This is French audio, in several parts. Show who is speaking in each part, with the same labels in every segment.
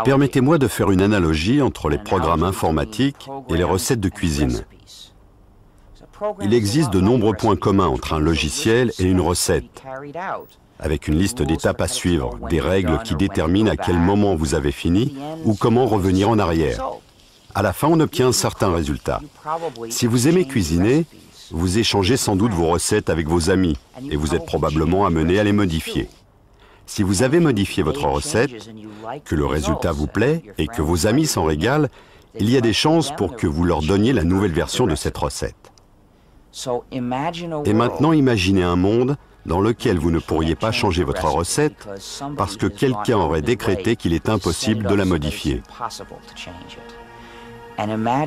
Speaker 1: Permettez-moi de faire une analogie entre les programmes informatiques et les recettes de cuisine. Il existe de nombreux points communs entre un logiciel et une recette, avec une liste d'étapes à suivre, des règles qui déterminent à quel moment vous avez fini ou comment revenir en arrière. À la fin, on obtient un certain résultat. Si vous aimez cuisiner, vous échangez sans doute vos recettes avec vos amis et vous êtes probablement amené à les modifier. Si vous avez modifié votre recette, que le résultat vous plaît et que vos amis s'en régalent, il y a des chances pour que vous leur donniez la nouvelle version de cette recette. Et maintenant, imaginez un monde dans lequel vous ne pourriez pas changer votre recette parce que quelqu'un aurait décrété qu'il est impossible de la modifier.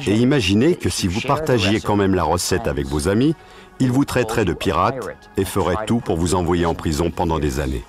Speaker 1: Et imaginez que si vous partagiez quand même la recette avec vos amis, ils vous traiteraient de pirate et feraient tout pour vous envoyer en prison pendant des années.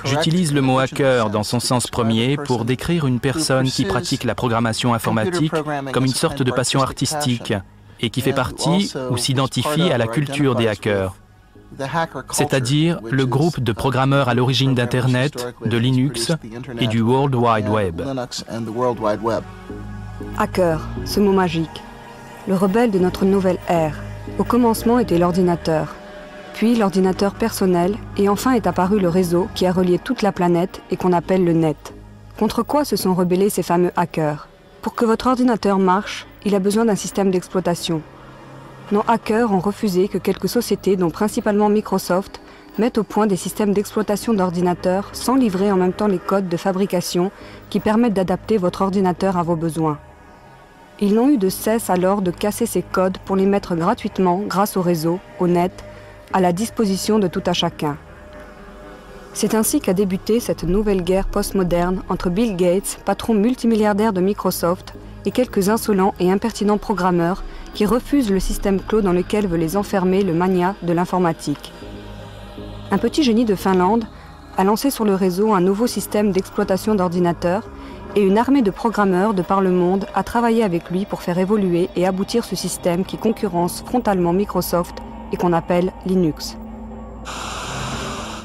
Speaker 2: J'utilise le mot hacker dans son sens premier pour décrire une personne qui pratique la programmation informatique comme une sorte de passion artistique et qui fait partie ou s'identifie à la culture des hackers, c'est-à-dire le groupe de programmeurs à l'origine d'Internet, de Linux et du World Wide Web.
Speaker 3: Hacker, ce mot magique, le rebelle de notre nouvelle ère. Au commencement était l'ordinateur, puis l'ordinateur personnel, et enfin est apparu le réseau qui a relié toute la planète et qu'on appelle le net. Contre quoi se sont rebellés ces fameux hackers? Pour que votre ordinateur marche, il a besoin d'un système d'exploitation. Nos hackers ont refusé que quelques sociétés, dont principalement Microsoft, mettent au point des systèmes d'exploitation d'ordinateurs sans livrer en même temps les codes de fabrication qui permettent d'adapter votre ordinateur à vos besoins. Ils n'ont eu de cesse alors de casser ces codes pour les mettre gratuitement, grâce au réseau, au net, à la disposition de tout à chacun. C'est ainsi qu'a débuté cette nouvelle guerre postmoderne entre Bill Gates, patron multimilliardaire de Microsoft, et quelques insolents et impertinents programmeurs qui refusent le système clos dans lequel veut les enfermer le mania de l'informatique. Un petit génie de Finlande a lancé sur le réseau un nouveau système d'exploitation d'ordinateurs et une armée de programmeurs de par le monde a travaillé avec lui pour faire évoluer et aboutir ce système qui concurrence frontalement Microsoft et qu'on appelle Linux.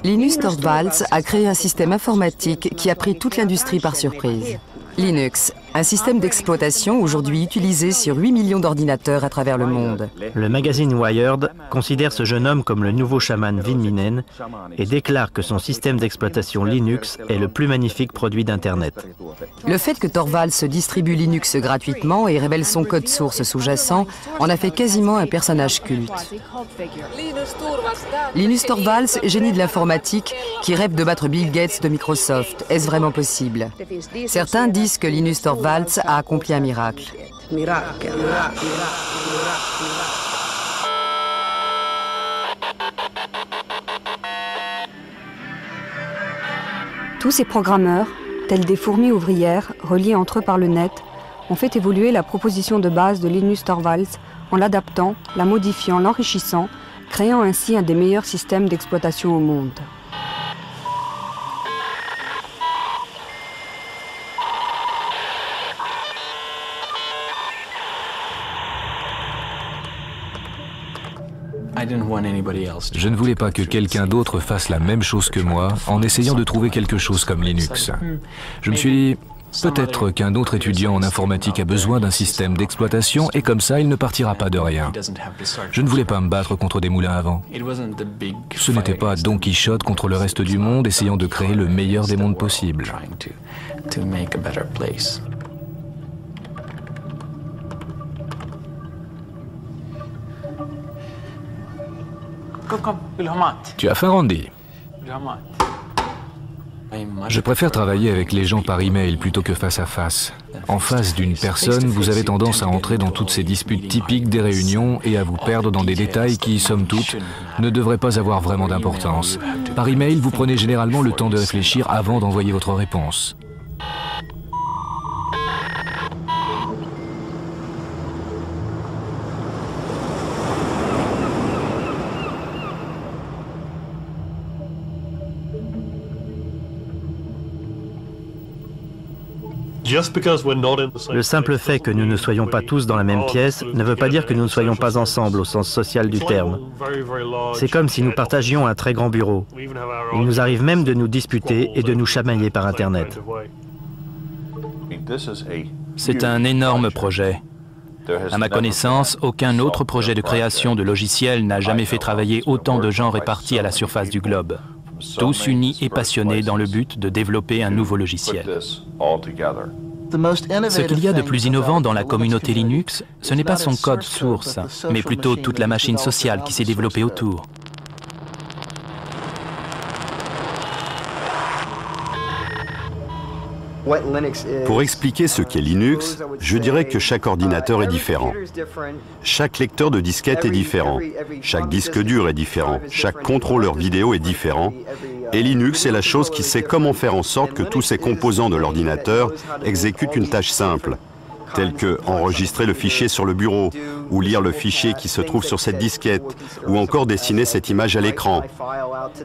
Speaker 4: Linus Torvalds a créé un système informatique qui a pris toute l'industrie par surprise. Linux, un système d'exploitation aujourd'hui utilisé sur 8 millions d'ordinateurs à travers le monde.
Speaker 5: Le magazine Wired considère ce jeune homme comme le nouveau chaman Vin Minen et déclare que son système d'exploitation Linux est le plus magnifique produit d'Internet.
Speaker 4: Le fait que Torvalds distribue Linux gratuitement et révèle son code source sous-jacent en a fait quasiment un personnage culte. Linus Torvalds, génie de l'informatique, qui rêve de battre Bill Gates de Microsoft. Est-ce vraiment possible? Certains disent que Linus Torvalds a accompli un miracle.
Speaker 3: Tous ces programmeurs, tels des fourmis ouvrières, reliés entre eux par le net, ont fait évoluer la proposition de base de Linus Torvalds en l'adaptant, la modifiant, l'enrichissant, créant ainsi un des meilleurs systèmes d'exploitation au monde.
Speaker 6: Je ne voulais pas que quelqu'un d'autre fasse la même chose que moi en essayant de trouver quelque chose comme Linux. Je me suis dit, peut-être qu'un autre étudiant en informatique a besoin d'un système d'exploitation et comme ça, il ne partira pas de rien. Je ne voulais pas me battre contre des moulins à vent. Ce n'était pas Don Quichotte contre le reste du monde essayant de créer le meilleur des mondes possibles. Tu as faim, Randy? Je préfère travailler avec les gens par email plutôt que face à face. En face d'une personne, vous avez tendance à entrer dans toutes ces disputes typiques des réunions et à vous perdre dans des détails qui, somme toute, ne devraient pas avoir vraiment d'importance. Par email, vous prenez généralement le temps de réfléchir avant d'envoyer votre réponse.
Speaker 5: Le simple fait que nous ne soyons pas tous dans la même pièce ne veut pas dire que nous ne soyons pas ensemble au sens social du terme. C'est comme si nous partagions un très grand bureau. Il nous arrive même de nous disputer et de nous chamailler par Internet.
Speaker 2: C'est un énorme projet. À ma connaissance, aucun autre projet de création de logiciels n'a jamais fait travailler autant de gens répartis à la surface du globe. Tous unis et passionnés dans le but de développer un nouveau logiciel. Ce qu'il y a de plus innovant dans la communauté Linux, ce n'est pas son code source, mais plutôt toute la machine sociale qui s'est développée autour.
Speaker 1: Pour expliquer ce qu'est Linux, je dirais que chaque ordinateur est différent. Chaque lecteur de disquette est différent. Chaque disque dur est différent. Chaque contrôleur vidéo est différent. Et Linux est la chose qui sait comment faire en sorte que tous ces composants de l'ordinateur exécutent une tâche simple, telle que enregistrer le fichier sur le bureau, ou lire le fichier qui se trouve sur cette disquette, ou encore dessiner cette image à l'écran.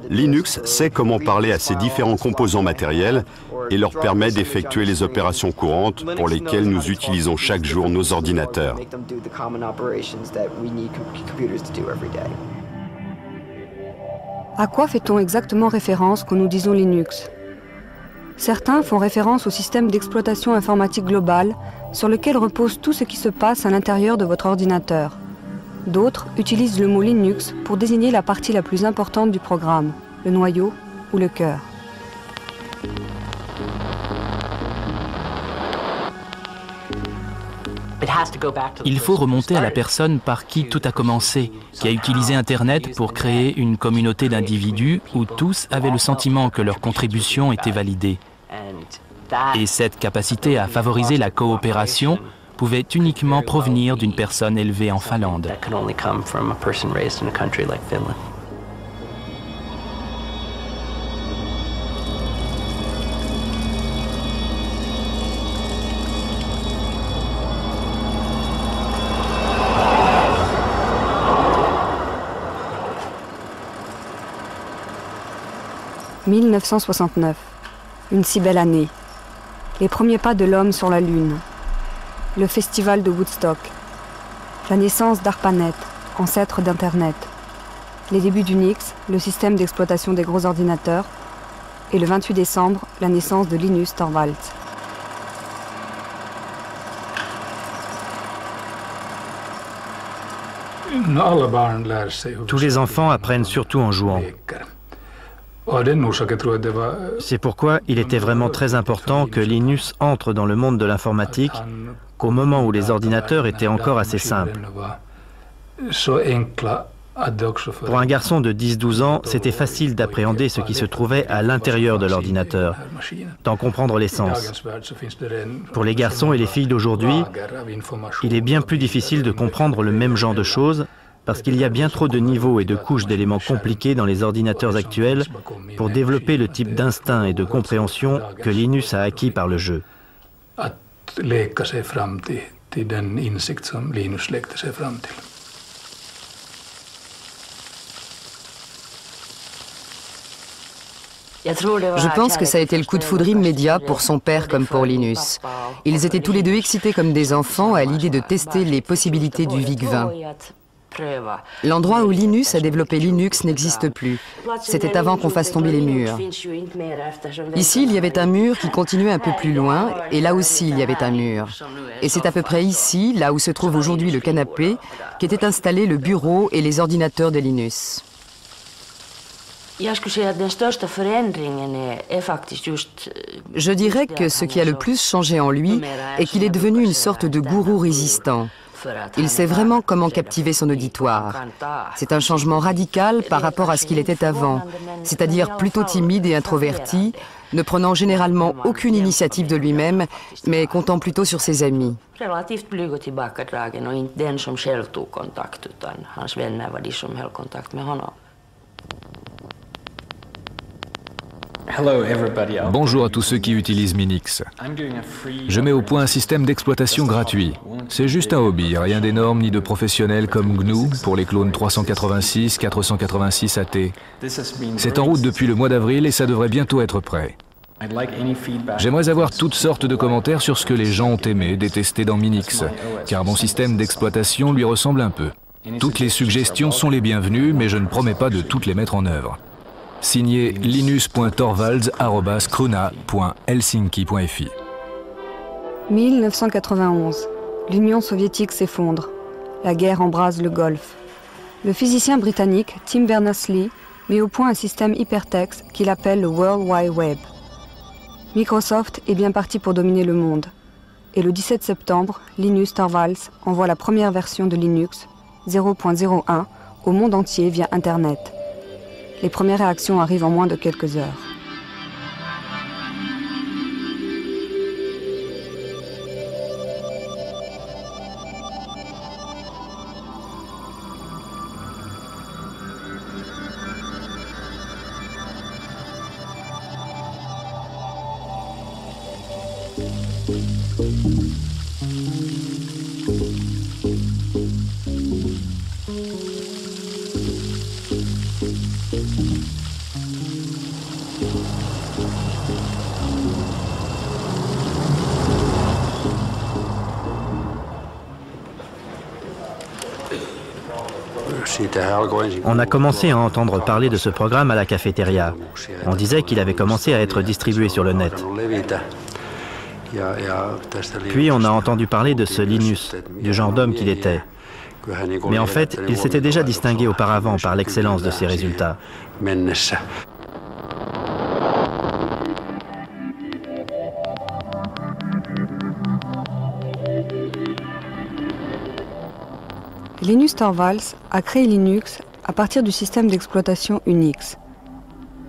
Speaker 1: Linux sait comment parler à ces différents composants matériels et leur permet d'effectuer les opérations courantes pour lesquelles nous utilisons chaque jour nos ordinateurs.
Speaker 3: À quoi fait-on exactement référence quand nous disons Linux ? Certains font référence au système d'exploitation informatique global sur lequel repose tout ce qui se passe à l'intérieur de votre ordinateur. D'autres utilisent le mot Linux pour désigner la partie la plus importante du programme, le noyau ou le cœur.
Speaker 2: Il faut remonter à la personne par qui tout a commencé, qui a utilisé Internet pour créer une communauté d'individus où tous avaient le sentiment que leur contribution était validée. Et cette capacité à favoriser la coopération pouvait uniquement provenir d'une personne élevée en Finlande. «
Speaker 3: 1969. Une si belle année. Les premiers pas de l'homme sur la Lune. Le festival de Woodstock. La naissance d'ARPANET, ancêtre d'Internet. Les débuts d'Unix, le système d'exploitation des gros ordinateurs. Et le 28 décembre, la naissance de Linus Torvalds.
Speaker 5: Tous les enfants apprennent surtout en jouant. C'est pourquoi il était vraiment très important que Linus entre dans le monde de l'informatique qu'au moment où les ordinateurs étaient encore assez simples. Pour un garçon de 10-12 ans, c'était facile d'appréhender ce qui se trouvait à l'intérieur de l'ordinateur, d'en comprendre l'essence. Pour les garçons et les filles d'aujourd'hui, il est bien plus difficile de comprendre le même genre de choses, parce qu'il y a bien trop de niveaux et de couches d'éléments compliqués dans les ordinateurs actuels pour développer le type d'instinct et de compréhension que Linus a acquis par le jeu.
Speaker 4: Je pense que ça a été le coup de foudre immédiat pour son père comme pour Linus. Ils étaient tous les deux excités comme des enfants à l'idée de tester les possibilités du VIC-20. L'endroit où Linus a développé Linux n'existe plus. C'était avant qu'on fasse tomber les murs. Ici, il y avait un mur qui continuait un peu plus loin, et là aussi, il y avait un mur. Et c'est à peu près ici, là où se trouve aujourd'hui le canapé, qu'étaient installés le bureau et les ordinateurs de Linus. Je dirais que ce qui a le plus changé en lui est qu'il est devenu une sorte de gourou résistant. Il sait vraiment comment captiver son auditoire. C'est un changement radical par rapport à ce qu'il était avant, c'est-à-dire plutôt timide et introverti, ne prenant généralement aucune initiative de lui-même, mais comptant plutôt sur ses amis.
Speaker 7: Relativt blyg och tillbakadragen och inte den som själv tog kontakt utan hans vänner var de som höll kontakt med honom.
Speaker 6: Bonjour à tous ceux qui utilisent Minix. Je mets au point un système d'exploitation gratuit. C'est juste un hobby, rien d'énorme ni de professionnel comme GNU pour les clones 386, 486 AT. C'est en route depuis le mois d'avril et ça devrait bientôt être prêt. J'aimerais avoir toutes sortes de commentaires sur ce que les gens ont aimé, détesté dans Minix, car mon système d'exploitation lui ressemble un peu. Toutes les suggestions sont les bienvenues, mais je ne promets pas de toutes les mettre en œuvre. Signé linus.torvalds@kruna.helsinki.fi.
Speaker 3: 1991. L'Union soviétique s'effondre. La guerre embrase le Golfe. Le physicien britannique Tim Berners-Lee met au point un système hypertexte qu'il appelle le World Wide Web. Microsoft est bien parti pour dominer le monde. Et le 17 septembre, Linus Torvalds envoie la première version de Linux, 0.01, au monde entier via Internet. Les premières réactions arrivent en moins de quelques heures.
Speaker 5: On a commencé à entendre parler de ce programme à la cafétéria. On disait qu'il avait commencé à être distribué sur le net. Puis on a entendu parler de ce Linus, du genre d'homme qu'il était. Mais en fait, il s'était déjà distingué auparavant par l'excellence de ses résultats.
Speaker 3: Linus Torvalds a créé Linux à partir du système d'exploitation Unix.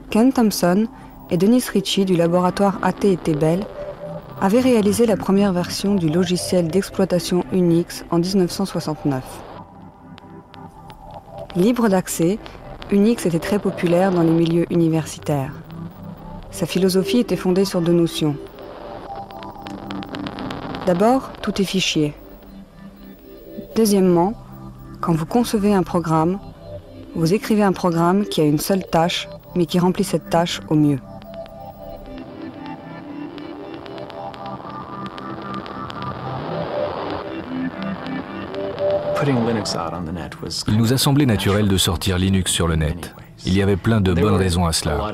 Speaker 3: Ken Thompson et Dennis Ritchie du laboratoire AT&T Bell avaient réalisé la première version du logiciel d'exploitation Unix en 1969. Libre d'accès, Unix était très populaire dans les milieux universitaires. Sa philosophie était fondée sur deux notions. D'abord, tout est fichier. Deuxièmement, quand vous concevez un programme, vous écrivez un programme qui a une seule tâche, mais qui remplit cette tâche au mieux.
Speaker 6: Il nous a semblé naturel de sortir Linux sur le net. Il y avait plein de bonnes raisons à cela.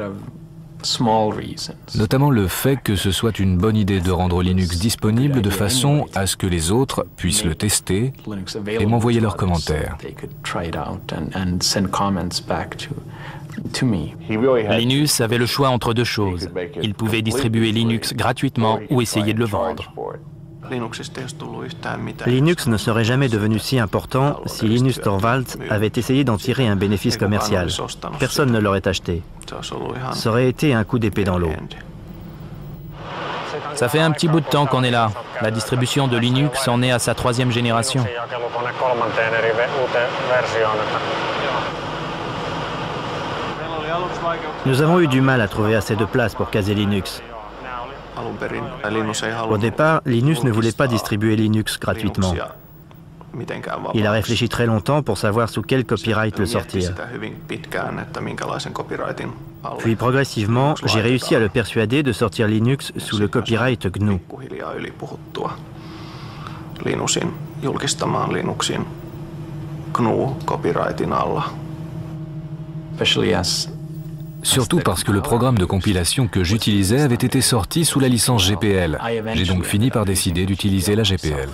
Speaker 6: Notamment le fait que ce soit une bonne idée de rendre Linux disponible de façon à ce que les autres puissent le tester et m'envoyer leurs commentaires.
Speaker 2: Linus avait le choix entre deux choses. Il pouvait distribuer Linux gratuitement ou essayer de le vendre.
Speaker 5: Linux ne serait jamais devenu si important si Linus Torvalds avait essayé d'en tirer un bénéfice commercial. Personne ne l'aurait acheté. Ça aurait été un coup d'épée dans l'eau.
Speaker 2: Ça fait un petit bout de temps qu'on est là. La distribution de Linux en est à sa 3e génération.
Speaker 5: Nous avons eu du mal à trouver assez de place pour caser Linux. Au départ, Linus ne voulait pas distribuer Linux gratuitement. Il a réfléchi très longtemps pour savoir sous quel copyright le sortir. Puis progressivement, j'ai réussi à le persuader de sortir Linux sous le copyright GNU.
Speaker 6: Surtout parce que le programme de compilation que j'utilisais avait été sorti sous la licence GPL. J'ai donc fini par décider d'utiliser la GPL.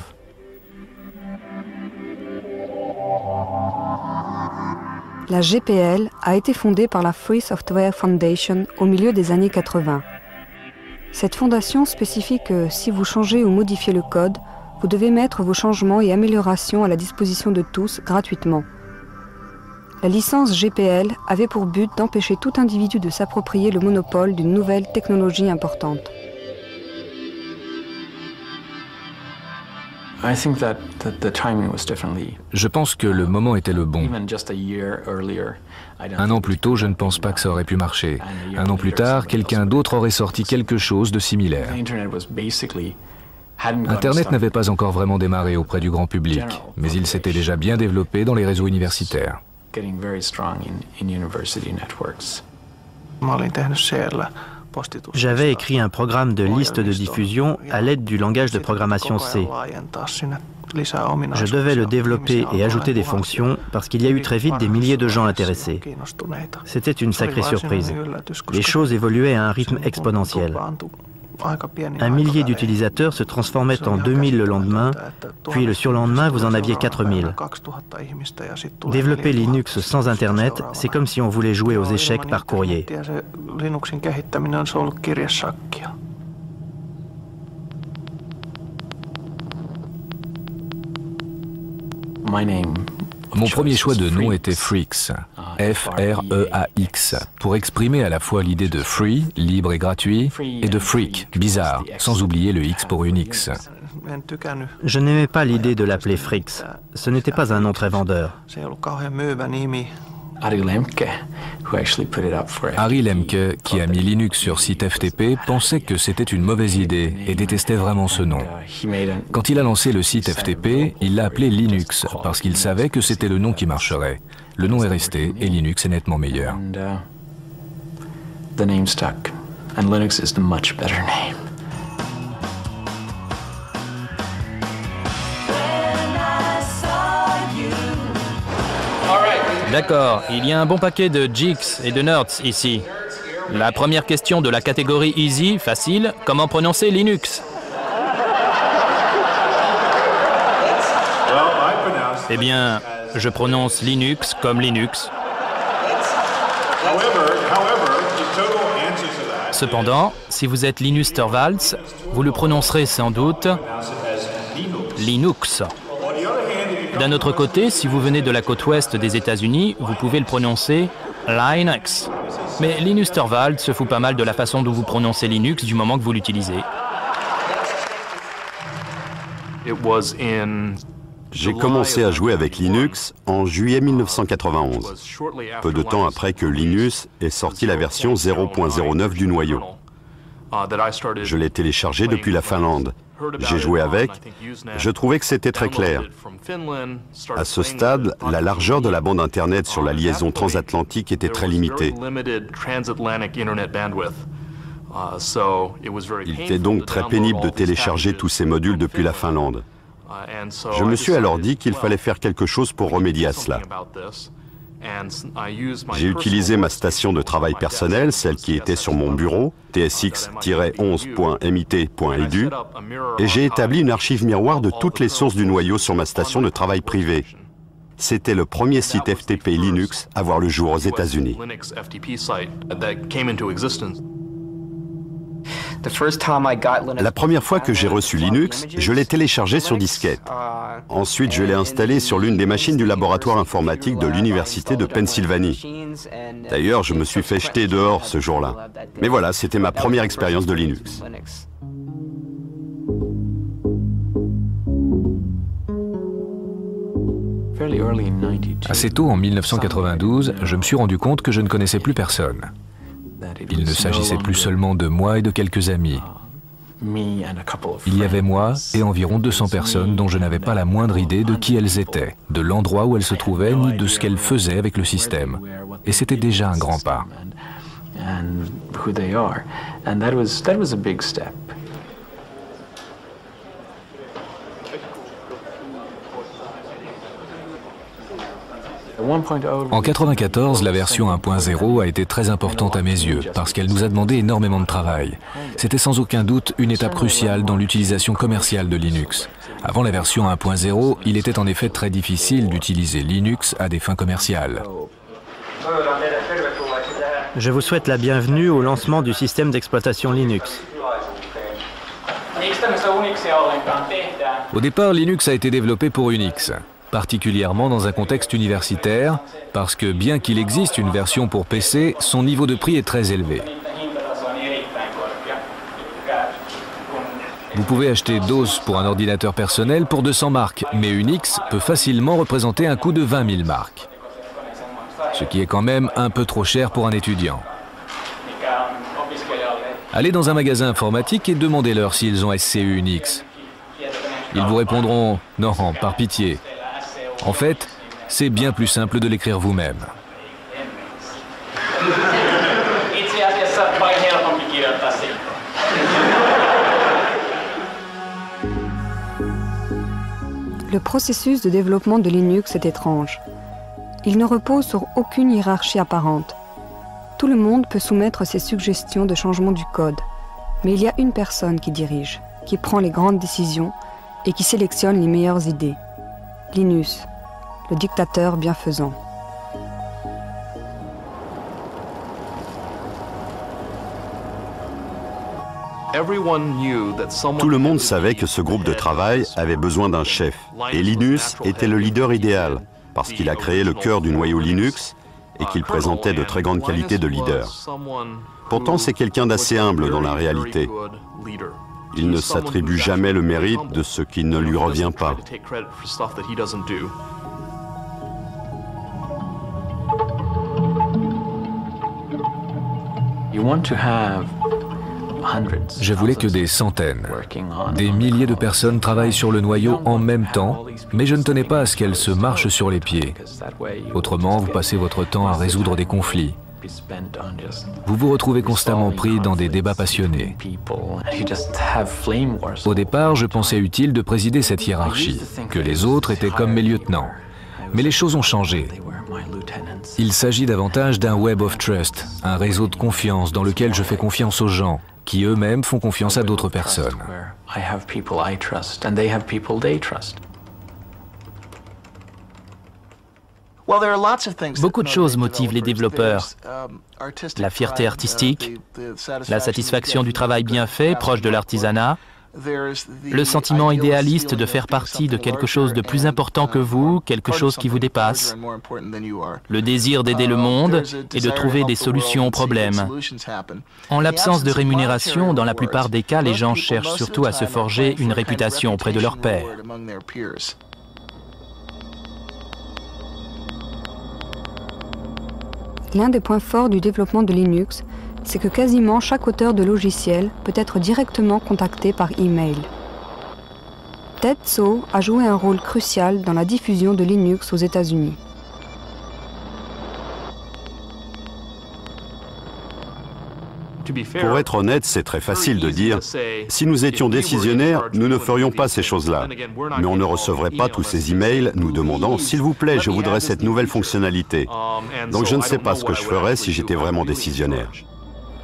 Speaker 3: La GPL a été fondée par la Free Software Foundation au milieu des années 80. Cette fondation spécifie que si vous changez ou modifiez le code, vous devez mettre vos changements et améliorations à la disposition de tous gratuitement. La licence GPL avait pour but d'empêcher tout individu de s'approprier le monopole d'une nouvelle technologie importante.
Speaker 6: Je pense que le moment était le bon. Un an plus tôt, je ne pense pas que ça aurait pu marcher. Un an plus tard, quelqu'un d'autre aurait sorti quelque chose de similaire. Internet n'avait pas encore vraiment démarré auprès du grand public, mais il s'était déjà bien développé dans les réseaux universitaires.
Speaker 5: J'avais écrit un programme de liste de diffusion à l'aide du langage de programmation C. Je devais le développer et ajouter des fonctions parce qu'il y a eu très vite des milliers de gens intéressés. C'était une sacrée surprise. Les choses évoluaient à un rythme exponentiel. 1 millier d'utilisateurs se transformaient en 2000 le lendemain, puis le surlendemain, vous en aviez 4000. Développer Linux sans Internet, c'est comme si on voulait jouer aux échecs par courrier.
Speaker 6: Mon premier choix de nom était Freaks, F-R-E-A-X, pour exprimer à la fois l'idée de free, libre et gratuit, et de freak, bizarre, sans oublier le X pour Unix.
Speaker 5: Je n'aimais pas l'idée de l'appeler Freaks. Ce n'était pas un nom très vendeur.
Speaker 6: Ari Lemke, qui a mis Linux sur site FTP, pensait que c'était une mauvaise idée et détestait vraiment ce nom. Quand il a lancé le site FTP, il l'a appelé Linux parce qu'il savait que c'était le nom qui marcherait. Le nom est resté et Linux est nettement meilleur.
Speaker 2: D'accord, il y a un bon paquet de geeks et de nerds ici. La première question de la catégorie Easy, facile, comment prononcer Linux? Eh bien, je prononce Linux comme Linux. Cependant, si vous êtes Linus Torvalds, vous le prononcerez sans doute Linux. D'un autre côté, si vous venez de la côte ouest des États-Unis, vous pouvez le prononcer Linux. Mais Linus Torvalds se fout pas mal de la façon dont vous prononcez Linux du moment que vous l'utilisez.
Speaker 1: J'ai commencé à jouer avec Linux en juillet 1991, peu de temps après que Linus ait sorti la version 0.09 du noyau. Je l'ai téléchargé depuis la Finlande. J'ai joué avec, je trouvais que c'était très clair. À ce stade, la largeur de la bande Internet sur la liaison transatlantique était très limitée. Il était donc très pénible de télécharger tous ces modules depuis la Finlande. Je me suis alors dit qu'il fallait faire quelque chose pour remédier à cela. J'ai utilisé ma station de travail personnelle, celle qui était sur mon bureau, tsx-11.mit.edu, et j'ai établi une archive miroir de toutes les sources du noyau sur ma station de travail privée. C'était le premier site FTP Linux à voir le jour aux États-Unis. La première fois que j'ai reçu Linux, je l'ai téléchargé sur disquette. Ensuite, je l'ai installé sur l'une des machines du laboratoire informatique de l'Université de Pennsylvanie. D'ailleurs, je me suis fait jeter dehors ce jour-là. Mais voilà, c'était ma première expérience de Linux.
Speaker 6: Assez tôt, en 1992, je me suis rendu compte que je ne connaissais plus personne. Il ne s'agissait plus seulement de moi et de quelques amis. Il y avait moi et environ 200 personnes dont je n'avais pas la moindre idée de qui elles étaient, de l'endroit où elles se trouvaient, ni de ce qu'elles faisaient avec le système. Et c'était déjà un grand pas. En 1994, la version 1.0 a été très importante à mes yeux parce qu'elle nous a demandé énormément de travail. C'était sans aucun doute une étape cruciale dans l'utilisation commerciale de Linux. Avant la version 1.0, il était en effet très difficile d'utiliser Linux à des fins commerciales.
Speaker 5: Je vous souhaite la bienvenue au lancement du système d'exploitation Linux.
Speaker 6: Au départ, Linux a été développé pour Unix, particulièrement dans un contexte universitaire, parce que bien qu'il existe une version pour PC, son niveau de prix est très élevé. Vous pouvez acheter DOS pour un ordinateur personnel pour 200 marks, mais Unix peut facilement représenter un coût de 20 000 marks. Ce qui est quand même un peu trop cher pour un étudiant. Allez dans un magasin informatique et demandez-leur s'ils ont SCU Unix. Ils vous répondront « Non, par pitié ». En fait, c'est bien plus simple de l'écrire vous-même.
Speaker 3: Le processus de développement de Linux est étrange. Il ne repose sur aucune hiérarchie apparente. Tout le monde peut soumettre ses suggestions de changement du code, mais il y a une personne qui dirige, qui prend les grandes décisions et qui sélectionne les meilleures idées. Linus, le dictateur bienfaisant.
Speaker 1: Tout le monde savait que ce groupe de travail avait besoin d'un chef, et Linus était le leader idéal, parce qu'il a créé le cœur du noyau Linux et qu'il présentait de très grandes qualités de leader. Pourtant, c'est quelqu'un d'assez humble dans la réalité. Il ne s'attribue jamais le mérite de ce qui ne lui revient pas.
Speaker 6: Je voulais que des centaines, des milliers de personnes travaillent sur le noyau en même temps, mais je ne tenais pas à ce qu'elles se marchent sur les pieds. Autrement, vous passez votre temps à résoudre des conflits. Vous vous retrouvez constamment pris dans des débats passionnés. Au départ, je pensais utile de présider cette hiérarchie, que les autres étaient comme mes lieutenants. Mais les choses ont changé. Il s'agit davantage d'un web of trust, un réseau de confiance dans lequel je fais confiance aux gens, qui eux-mêmes font confiance à d'autres personnes.
Speaker 2: Beaucoup de choses motivent les développeurs. La fierté artistique, la satisfaction du travail bien fait, proche de l'artisanat, le sentiment idéaliste de faire partie de quelque chose de plus important que vous, quelque chose qui vous dépasse, le désir d'aider le monde et de trouver des solutions aux problèmes. En l'absence de rémunération, dans la plupart des cas, les gens cherchent surtout à se forger une réputation auprès de leurs pairs.
Speaker 3: L'un des points forts du développement de Linux, c'est que quasiment chaque auteur de logiciel peut être directement contacté par email. Ted Tso a joué un rôle crucial dans la diffusion de Linux aux États-Unis.
Speaker 1: Pour être honnête, c'est très facile de dire « Si nous étions décisionnaires, nous ne ferions pas ces choses-là. » Mais on ne recevrait pas tous ces emails nous demandant « S'il vous plaît, je voudrais cette nouvelle fonctionnalité. » Donc je ne sais pas ce que je ferais si j'étais vraiment décisionnaire.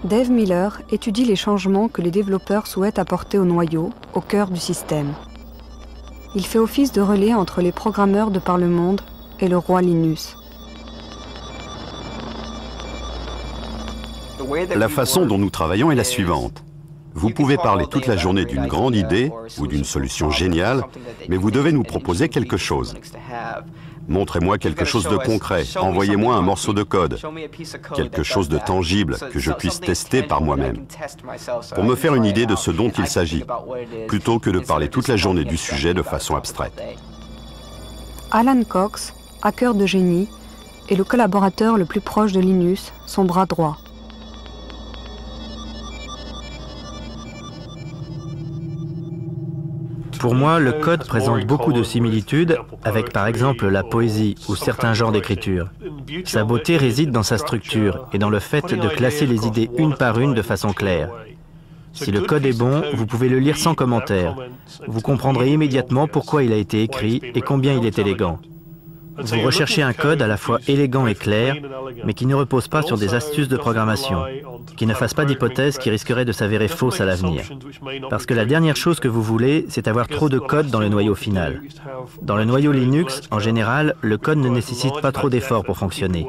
Speaker 3: Dave Miller étudie les changements que les développeurs souhaitent apporter au noyau, au cœur du système. Il fait office de relais entre les programmeurs de par le monde et le roi Linus.
Speaker 1: La façon dont nous travaillons est la suivante. Vous pouvez parler toute la journée d'une grande idée ou d'une solution géniale, mais vous devez nous proposer quelque chose. Montrez-moi quelque chose de concret, envoyez-moi un morceau de code, quelque chose de tangible que je puisse tester par moi-même, pour me faire une idée de ce dont il s'agit, plutôt que de parler toute la journée du sujet de façon abstraite.
Speaker 3: Alan Cox, hacker de génie, est le collaborateur le plus proche de Linus, son bras droit.
Speaker 5: Pour moi, le code présente beaucoup de similitudes avec par exemple la poésie ou certains genres d'écriture. Sa beauté réside dans sa structure et dans le fait de classer les idées une par une de façon claire. Si le code est bon, vous pouvez le lire sans commentaire. Vous comprendrez immédiatement pourquoi il a été écrit et combien il est élégant. Vous recherchez un code à la fois élégant et clair, mais qui ne repose pas sur des astuces de programmation, qui ne fasse pas d'hypothèses qui risqueraient de s'avérer fausses à l'avenir. Parce que la dernière chose que vous voulez, c'est avoir trop de code dans le noyau final. Dans le noyau Linux, en général, le code ne nécessite pas trop d'efforts pour fonctionner.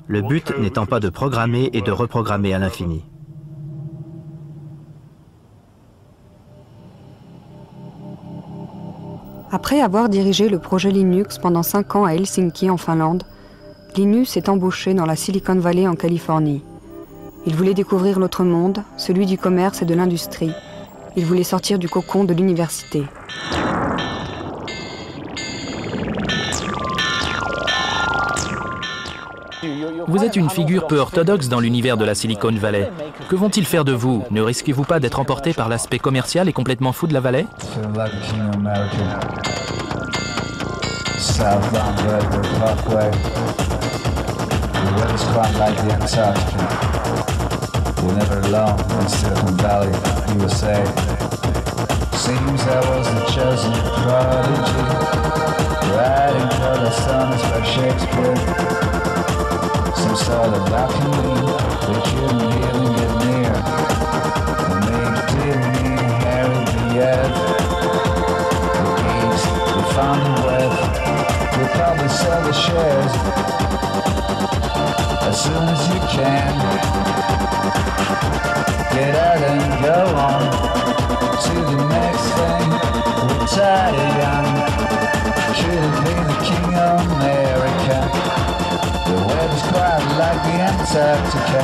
Speaker 5: Le but n'étant pas de programmer et de reprogrammer à l'infini.
Speaker 3: Après avoir dirigé le projet Linux pendant 5 ans à Helsinki en Finlande, Linus est embauché dans la Silicon Valley en Californie. Il voulait découvrir l'autre monde, celui du commerce et de l'industrie. Il voulait sortir du cocon de l'université.
Speaker 2: Vous êtes une figure peu orthodoxe dans l'univers de la Silicon Valley. Que vont-ils faire de vous? Ne risquez-vous pas d'être emporté par l'aspect commercial et complètement fou de la vallée?
Speaker 8: Some sort of balcony, which you really get near. The mage Disney, Harry the Earth. The geeks, we found the wealth. We'll probably sell the shares as soon as you can. Get out and go on to the next thing. Retire young. Should have been the king of America. The weather's quite like the Antarctica.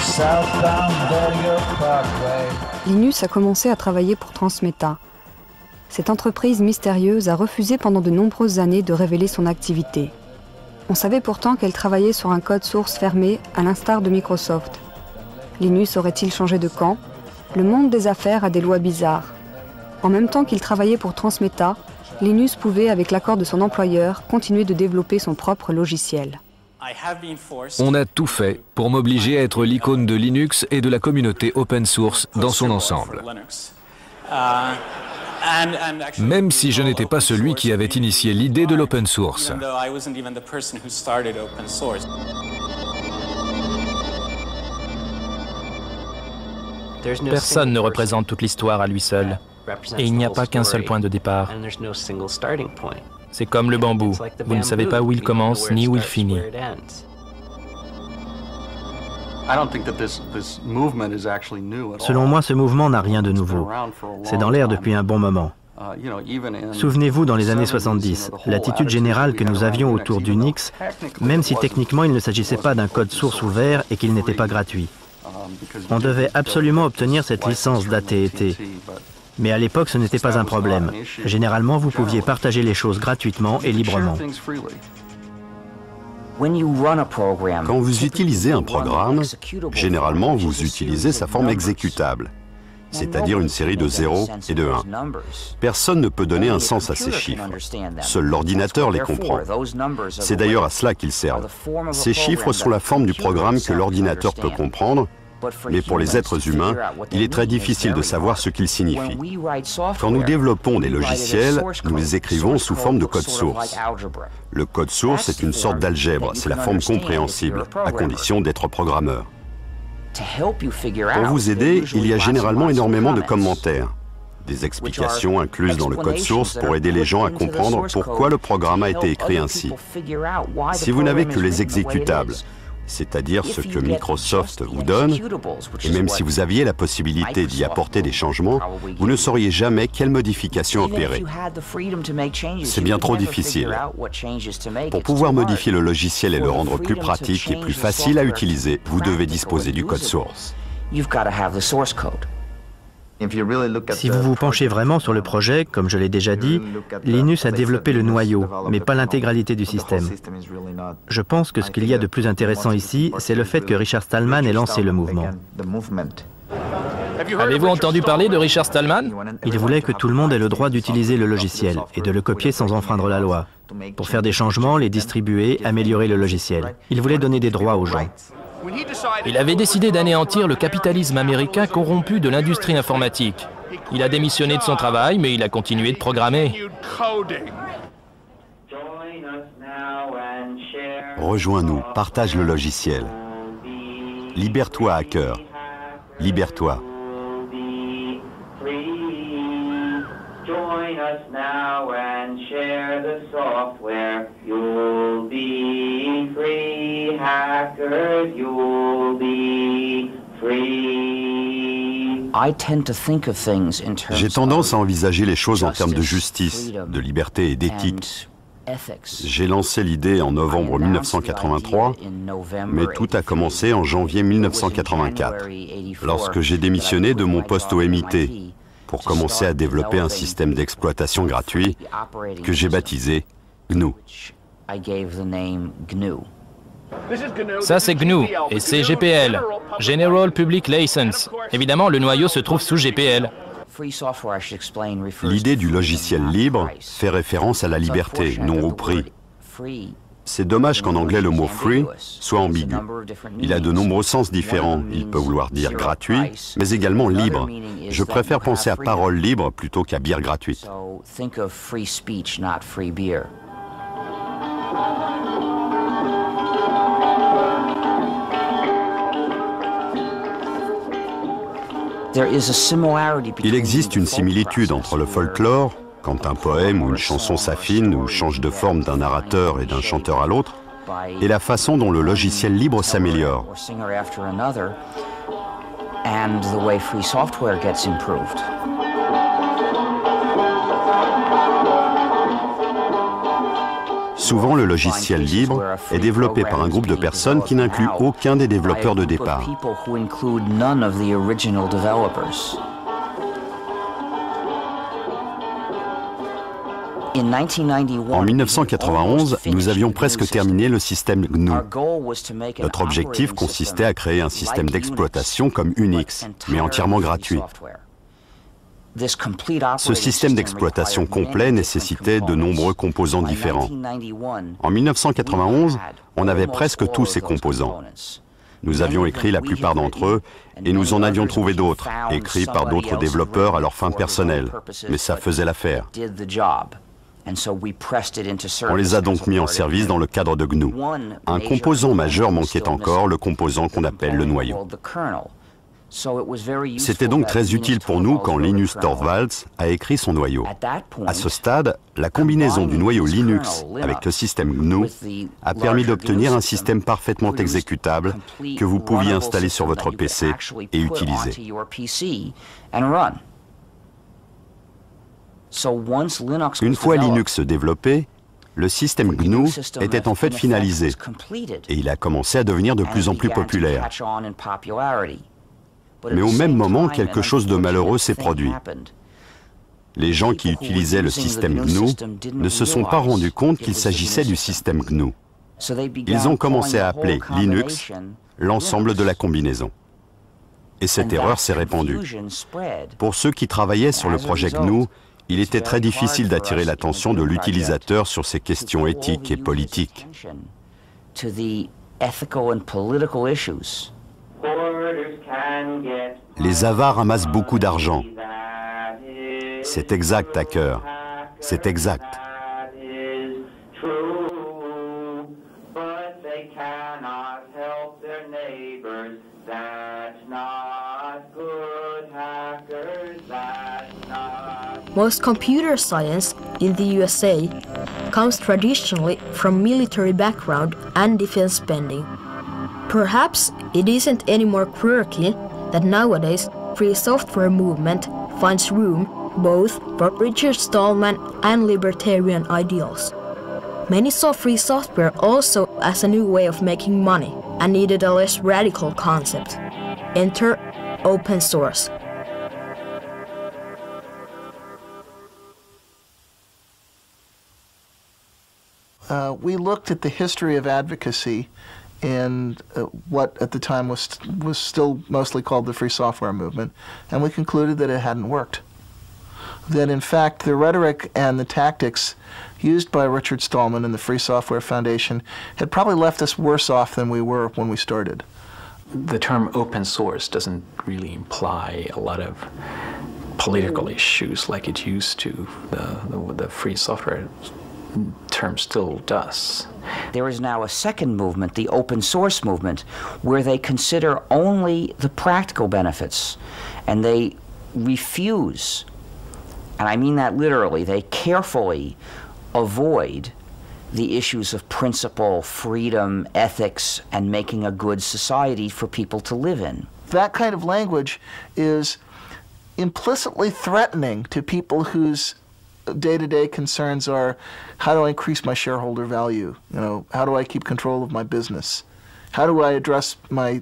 Speaker 8: Southbound Vertigo Parkway.
Speaker 3: Linus a commencé à travailler pour Transmeta. Cette entreprise mystérieuse a refusé pendant de nombreuses années de révéler son activité. On savait pourtant qu'elle travaillait sur un code source fermé, à l'instar de Microsoft. Linus aurait-il changé de camp? Le monde des affaires a des lois bizarres. En même temps qu'il travaillait pour Transmeta, Linus pouvait, avec l'accord de son employeur, continuer de développer son propre logiciel.
Speaker 6: On a tout fait pour m'obliger à être l'icône de Linux et de la communauté open source dans son ensemble. Même si je n'étais pas celui qui avait initié l'idée de l'open source.
Speaker 2: Personne ne représente toute l'histoire à lui seul. Et il n'y a pas qu'un seul point de départ. C'est comme le bambou. Vous ne savez pas où il commence ni où il finit.
Speaker 5: Selon moi, ce mouvement n'a rien de nouveau. C'est dans l'air depuis un bon moment. Souvenez-vous, dans les années 70, l'attitude générale que nous avions autour d'Unix, même si techniquement il ne s'agissait pas d'un code source ouvert et qu'il n'était pas gratuit. On devait absolument obtenir cette licence d'AT&T. Mais à l'époque, ce n'était pas un problème. Généralement, vous pouviez partager les choses gratuitement et librement.
Speaker 1: Quand vous utilisez un programme, généralement, vous utilisez sa forme exécutable, c'est-à-dire une série de 0 et de 1. Personne ne peut donner un sens à ces chiffres. Seul l'ordinateur les comprend. C'est d'ailleurs à cela qu'ils servent. Ces chiffres sont la forme du programme que l'ordinateur peut comprendre, mais pour les êtres humains, il est très difficile de savoir ce qu'ils signifient. Quand nous développons des logiciels, nous les écrivons sous forme de code source. Le code source est une sorte d'algèbre, c'est la forme compréhensible, à condition d'être programmeur. Pour vous aider, il y a généralement énormément de commentaires, des explications incluses dans le code source pour aider les gens à comprendre pourquoi le programme a été écrit ainsi. Si vous n'avez que les exécutables, c'est-à-dire ce que Microsoft vous donne, et même si vous aviez la possibilité d'y apporter des changements, vous ne sauriez jamais quelles modifications opérer. C'est bien trop difficile. Pour pouvoir modifier le logiciel et le rendre plus pratique et plus facile à utiliser, vous devez disposer du code source.
Speaker 5: Si vous vous penchez vraiment sur le projet, comme je l'ai déjà dit, Linus a développé le noyau, mais pas l'intégralité du système. Je pense que ce qu'il y a de plus intéressant ici, c'est le fait que Richard Stallman ait lancé le mouvement.
Speaker 2: Avez-vous entendu parler de Richard Stallman?
Speaker 5: Il voulait que tout le monde ait le droit d'utiliser le logiciel et de le copier sans enfreindre la loi, pour faire des changements, les distribuer, améliorer le logiciel. Il voulait donner des droits aux gens.
Speaker 2: Il avait décidé d'anéantir le capitalisme américain corrompu de l'industrie informatique. Il a démissionné de son travail, mais il a continué de programmer.
Speaker 1: Rejoins-nous, partage le logiciel. Libère-toi, hacker. Libère-toi. Join us now and share the software. You'll be free, hackers, you'll be free. J'ai tendance à envisager les choses en termes de justice, de liberté et d'éthique. J'ai lancé l'idée en novembre 1983, mais tout a commencé en janvier 1984, lorsque j'ai démissionné de mon poste au MIT pour commencer à développer un système d'exploitation gratuit que j'ai baptisé GNU.
Speaker 2: Ça, c'est GNU, et c'est GPL, General Public License. Évidemment, le noyau se trouve sous GPL.
Speaker 1: L'idée du logiciel libre fait référence à la liberté, non au prix. C'est dommage qu'en anglais le mot « free » soit ambigu. Il a de nombreux sens différents. Il peut vouloir dire gratuit, mais également libre. Je préfère penser à parole libre plutôt qu'à bière gratuite. Il existe une similitude entre le folklore, quand un poème ou une chanson s'affine ou change de forme d'un narrateur et d'un chanteur à l'autre, et la façon dont le logiciel libre s'améliore. Souvent, le logiciel libre est développé par un groupe de personnes qui n'inclut aucun des développeurs de départ. En 1991, nous avions presque terminé le système GNU. Notre objectif consistait à créer un système d'exploitation comme Unix, mais entièrement gratuit. Ce système d'exploitation complet nécessitait de nombreux composants différents. En 1991, on avait presque tous ces composants. Nous avions écrit la plupart d'entre eux et nous en avions trouvé d'autres, écrits par d'autres développeurs à leur fin personnelle. Mais ça faisait l'affaire. On les a donc mis en service dans le cadre de GNU. Un composant majeur manquait encore, le composant qu'on appelle le noyau. C'était donc très utile pour nous quand Linus Torvalds a écrit son noyau. À ce stade, la combinaison du noyau Linux avec le système GNU a permis d'obtenir un système parfaitement exécutable que vous pouviez installer sur votre PC et utiliser. Une fois Linux développé, le système GNU était en fait finalisé et il a commencé à devenir de plus en plus populaire. Mais au même moment, quelque chose de malheureux s'est produit. Les gens qui utilisaient le système GNU ne se sont pas rendus compte qu'il s'agissait du système GNU. Ils ont commencé à appeler Linux l'ensemble de la combinaison. Et cette erreur s'est répandue. Pour ceux qui travaillaient sur le projet GNU, il était très difficile d'attirer l'attention de l'utilisateur sur ces questions éthiques et politiques. Les avares amassent beaucoup d'argent. C'est exact, hacker. C'est exact.
Speaker 9: Most computer science in the USA comes traditionally from military background and defense spending. Perhaps it isn't any more quirky that nowadays free software movement finds room both for Richard Stallman and libertarian ideals. Many saw free software also as a new way of making money and needed a less radical concept. Enter open source.
Speaker 10: We looked at the history of advocacy in what at the time was still mostly called the free software movement, and we concluded that it hadn't worked. That in fact the rhetoric and the tactics used by Richard Stallman and the Free Software Foundation had probably left us worse off than we were when we started.
Speaker 11: The term open source doesn't really imply a lot of political issues like it used to. The free software term still does.
Speaker 12: There is now a second movement, the open source movement, where they consider only the practical benefits, and they refuse, and I mean that literally, they carefully avoid the issues of principle, freedom, ethics, and making a good society for people to live in.
Speaker 10: That kind of language is implicitly threatening to people whose day-to-day concerns are, how do I increase my shareholder value? You know, how do I keep control of my business? How do I address my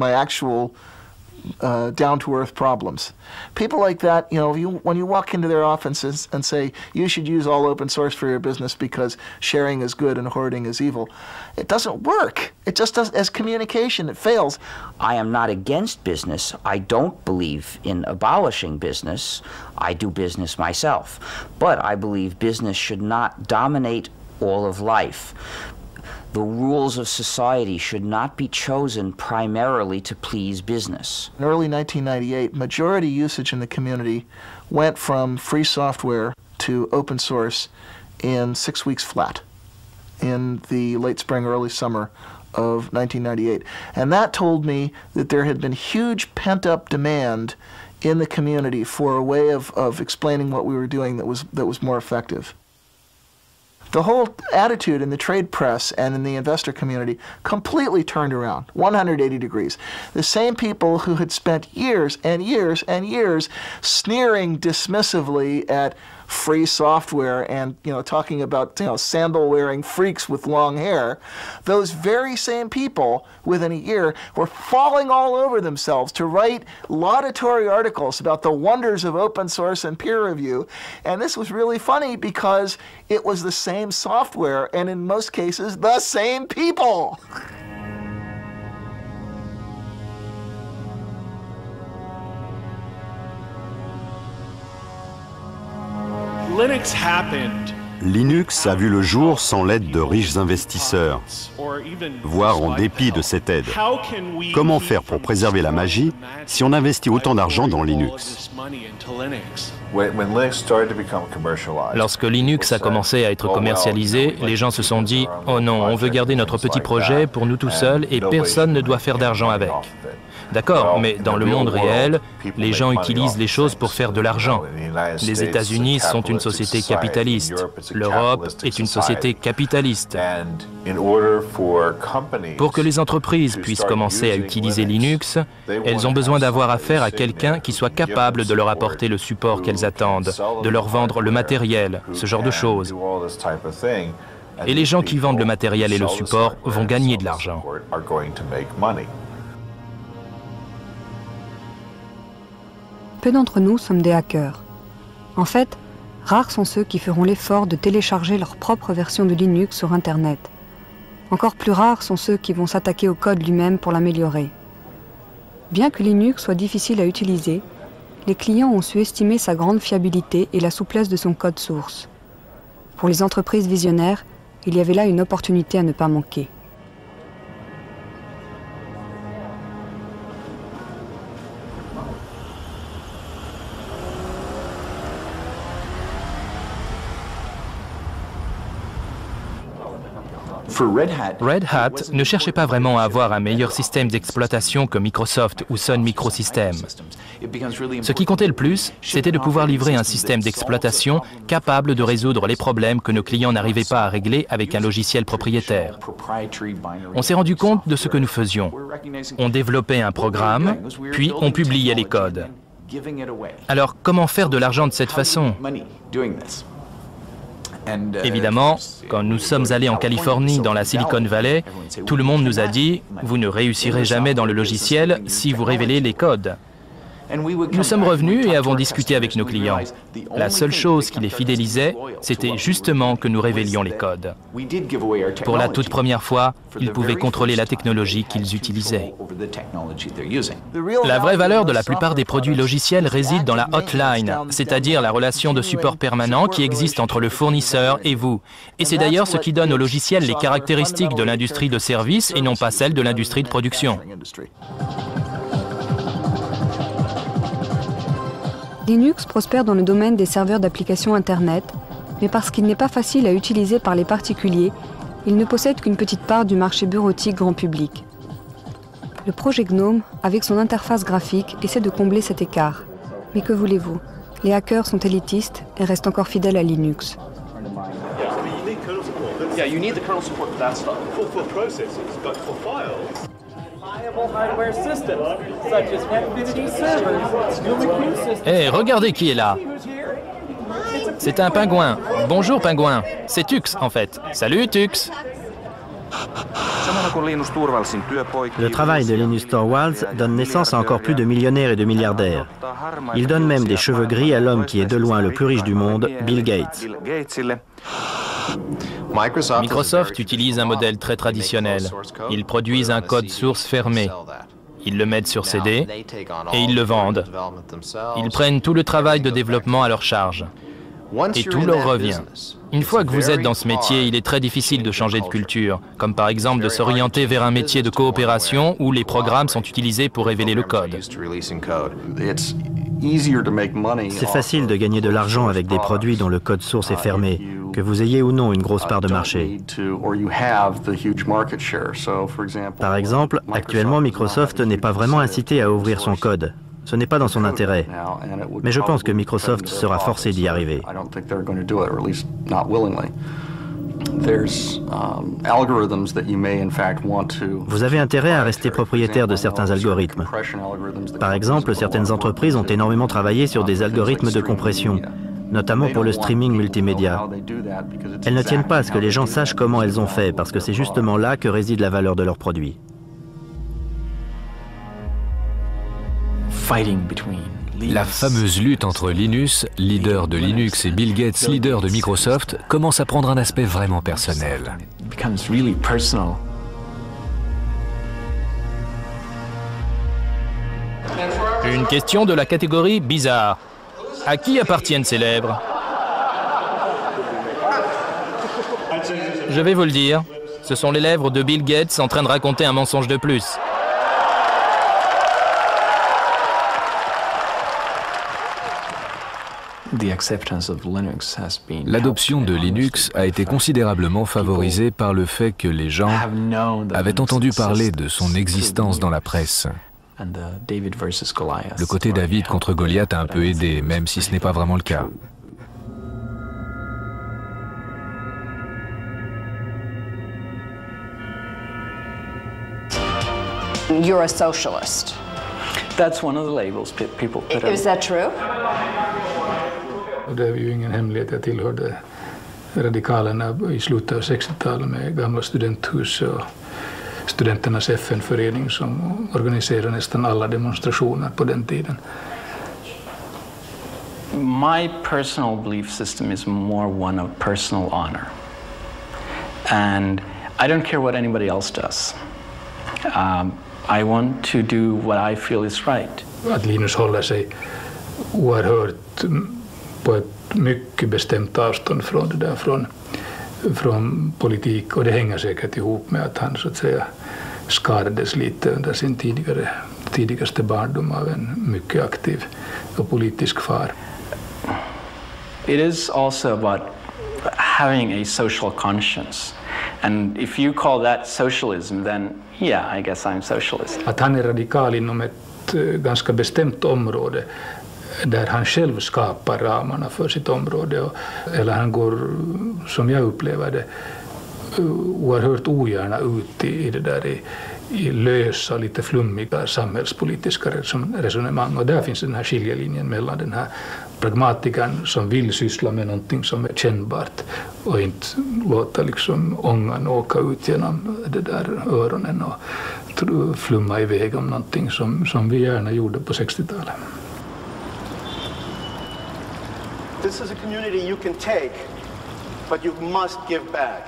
Speaker 10: actual down-to-earth problems? People like that, you know, when you walk into their offices and say, you should use all open source for your business because sharing is good and hoarding is evil, it doesn't work. It just does, as communication, it fails.
Speaker 12: I am not against business. I don't believe in abolishing business. I do business myself. But I believe business should not dominate all of life. The rules of society should not be chosen primarily to please business.
Speaker 10: In early 1998, majority usage in the community went from free software to open source in 6 weeks flat in the late spring, early summer of 1998. And that told me that there had been huge pent-up demand in the community for a way of explaining what we were doing that was more effective. The whole attitude in the trade press and in the investor community completely turned around, 180 degrees. The same people who had spent years and years and years sneering dismissively at free software and, you know, talking about, you know, sandal-wearing freaks with long hair, those very same people within a year were falling all over themselves to write laudatory articles about the wonders of open source and peer review. And this was really funny because it was the same software and in most cases the same people.
Speaker 1: Linux a vu le jour sans l'aide de riches investisseurs, voire en dépit de cette aide. Comment faire pour préserver la magie si on investit autant d'argent dans Linux?
Speaker 2: Lorsque Linux a commencé à être commercialisé, les gens se sont dit « Oh non, on veut garder notre petit projet pour nous tout seuls et personne ne doit faire d'argent avec ». D'accord, mais dans le monde réel, les gens utilisent les choses pour faire de l'argent. Les États-Unis sont une société capitaliste. L'Europe est une société capitaliste. Pour que les entreprises puissent commencer à utiliser Linux, elles ont besoin d'avoir affaire à quelqu'un qui soit capable de leur apporter le support qu'elles attendent, de leur vendre le matériel, ce genre de choses. Et les gens qui vendent le matériel et le support vont gagner de l'argent.
Speaker 3: Peu d'entre nous sommes des hackers. En fait, rares sont ceux qui feront l'effort de télécharger leur propre version de Linux sur Internet. Encore plus rares sont ceux qui vont s'attaquer au code lui-même pour l'améliorer. Bien que Linux soit difficile à utiliser, les clients ont su estimer sa grande fiabilité et la souplesse de son code source. Pour les entreprises visionnaires, il y avait là une opportunité à ne pas manquer.
Speaker 2: Red Hat ne cherchait pas vraiment à avoir un meilleur système d'exploitation que Microsoft ou Sun Microsystems. Ce qui comptait le plus, c'était de pouvoir livrer un système d'exploitation capable de résoudre les problèmes que nos clients n'arrivaient pas à régler avec un logiciel propriétaire. On s'est rendu compte de ce que nous faisions. On développait un programme, puis on publiait les codes. Alors, comment faire de l'argent de cette façon ? Évidemment, quand nous sommes allés en Californie, dans la Silicon Valley, tout le monde nous a dit « Vous ne réussirez jamais dans le logiciel si vous révélez les codes ». Nous sommes revenus et avons discuté avec nos clients. La seule chose qui les fidélisait, c'était justement que nous révélions les codes. Pour la toute première fois, ils pouvaient contrôler la technologie qu'ils utilisaient. La vraie valeur de la plupart des produits logiciels réside dans la hotline, c'est-à-dire la relation de support permanent qui existe entre le fournisseur et vous. Et c'est d'ailleurs ce qui donne aux logiciels les caractéristiques de l'industrie de service et non pas celles de l'industrie de production.
Speaker 3: Linux prospère dans le domaine des serveurs d'applications Internet, mais parce qu'il n'est pas facile à utiliser par les particuliers, il ne possède qu'une petite part du marché bureautique grand public. Le projet GNOME, avec son interface graphique, essaie de combler cet écart. Mais que voulez-vous? Les hackers sont élitistes et restent encore fidèles à Linux.
Speaker 2: Hé, regardez qui est là. C'est un pingouin. Bonjour pingouin. C'est Tux en fait. Salut Tux.
Speaker 5: Le travail de Linus Torvalds donne naissance à encore plus de millionnaires et de milliardaires. Il donne même des cheveux gris à l'homme qui est de loin le plus riche du monde, Bill Gates.
Speaker 2: Microsoft utilise un modèle très traditionnel. Ils produisent un code source fermé. Ils le mettent sur CD et ils le vendent. Ils prennent tout le travail de développement à leur charge. Et tout leur revient. Une fois que vous êtes dans ce métier, il est très difficile de changer de culture, comme par exemple de s'orienter vers un métier de coopération où les programmes sont utilisés pour révéler le code.
Speaker 5: C'est facile de gagner de l'argent avec des produits dont le code source est fermé, que vous ayez ou non une grosse part de marché. Par exemple, actuellement, Microsoft n'est pas vraiment incité à ouvrir son code. Ce n'est pas dans son intérêt. Mais je pense que Microsoft sera forcé d'y arriver. Vous avez intérêt à rester propriétaire de certains algorithmes. Par exemple, certaines entreprises ont énormément travaillé sur des algorithmes de compression, notamment pour le streaming multimédia. Elles ne tiennent pas à ce que les gens sachent comment elles ont fait, parce que c'est justement là que réside la valeur de leurs produits.
Speaker 6: La fameuse lutte entre Linus, leader de Linux, et Bill Gates, leader de Microsoft, commence à prendre un aspect vraiment personnel.
Speaker 2: Une question de la catégorie bizarre. À qui appartiennent ces lèvres? Je vais vous le dire, ce sont les lèvres de Bill Gates en train de raconter un mensonge de plus.
Speaker 6: L'adoption de Linux a été considérablement favorisée par le fait que les gens avaient entendu parler de son existence dans la presse. Le côté David contre Goliath a un peu aidé, même si ce n'est pas vraiment le cas.
Speaker 13: You're a socialist.
Speaker 11: That's one of the labels people put on.
Speaker 13: Is that true?
Speaker 14: Det är ju ingen hemlighet, jag tillhörde radikalerna i slutet av 60-talet med gamla studenthus och studenternas FN-förening som organiserade nästan alla demonstrationer på den tiden.
Speaker 11: My personal belief system is more one of personal honor. And I don't care what anybody else does. I want to do what I feel is right.
Speaker 14: Att Linus håller sig oerhört på ett mycket bestämt avstånd från det där, från politik, och det hänger säkert ihop med att han så att säga skadades lite under sin tidigaste barndom av en mycket aktiv och politisk far.
Speaker 11: It is also about having a social conscience. And if you call that socialism, then yeah, I guess I'm socialist.
Speaker 14: Att han är radikal inom ett ganska bestämt område där han själv skapar ramarna för sitt område, eller han går, som jag upplever det, oerhört ogärna ut i det där i lösa, lite flummiga samhällspolitiska resonemang. Och där finns den här skiljelinjen mellan den här pragmatikern som vill syssla med någonting som är kännbart och inte låta liksom ångan åka ut genom det där öronen och flumma iväg om någonting som vi gärna gjorde på 60-talet.
Speaker 15: This is a community you can take, but you must give back.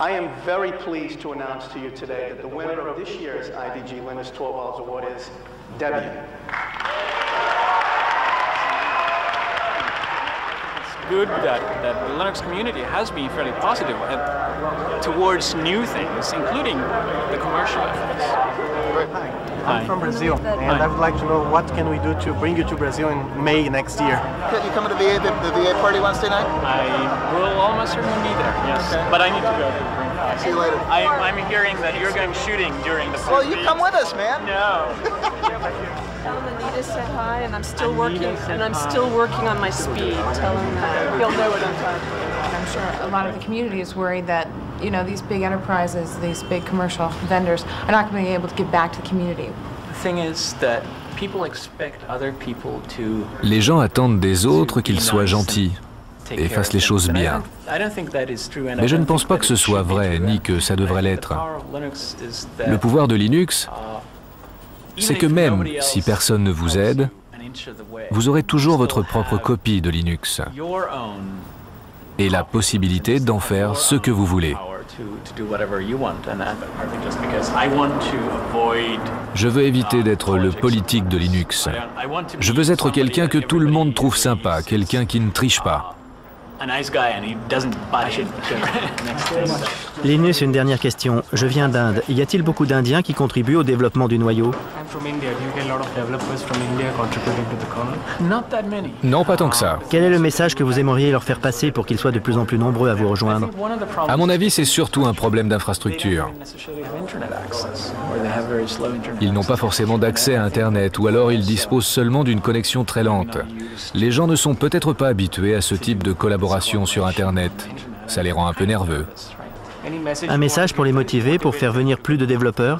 Speaker 15: I am very pleased to announce to you today that the winner of this year's IDG Linus Torvalds Award is Debian.
Speaker 11: It's good that the Linux community has been fairly positive towards new things, including the commercial efforts.
Speaker 15: Hi. I'm from Brazil, and I would like to know what can we do to bring you to Brazil in May next year. Can you come to the VA party Wednesday night?
Speaker 11: I will almost certainly be there, yes. Okay. But I need to go to the green house.
Speaker 15: See you later.
Speaker 11: I'm hearing that you're going shooting during the
Speaker 15: Well, you come with us, man.
Speaker 11: No.
Speaker 16: Tell him Anita said hi, and I'm still working on my speed. Tell him that he'll know what I'm talking about.
Speaker 13: I'm sure a lot of the community is worried that
Speaker 17: you know, these big enterprises, these big commercial vendors are not going to be able to give back to the community.
Speaker 11: The thing is that people expect other people to.
Speaker 6: Les gens attendent des autres qu'ils soient gentils et fassent les choses bien. Mais je ne pense pas que ce soit vrai, ni que ça devrait l'être. Le pouvoir de Linux, c'est que même si personne ne vous aide, vous aurez toujours votre propre copie de Linux et la possibilité d'en faire ce que vous voulez. Je veux éviter d'être le politique de Linux. Je veux être quelqu'un que tout le monde trouve sympa, quelqu'un qui ne triche pas.
Speaker 5: Linus, une dernière question. Je viens d'Inde. Y a-t-il beaucoup d'Indiens qui contribuent au développement du noyau?
Speaker 6: Non, pas tant que ça.
Speaker 5: Quel est le message que vous aimeriez leur faire passer pour qu'ils soient de plus en plus nombreux à vous rejoindre?
Speaker 6: À mon avis, c'est surtout un problème d'infrastructure. Ils n'ont pas forcément d'accès à Internet, ou alors ils disposent seulement d'une connexion très lente. Les gens ne sont peut-être pas habitués à ce type de collaboration sur Internet. Ça les rend un peu nerveux.
Speaker 5: Un message pour les motiver, pour faire venir plus de développeurs?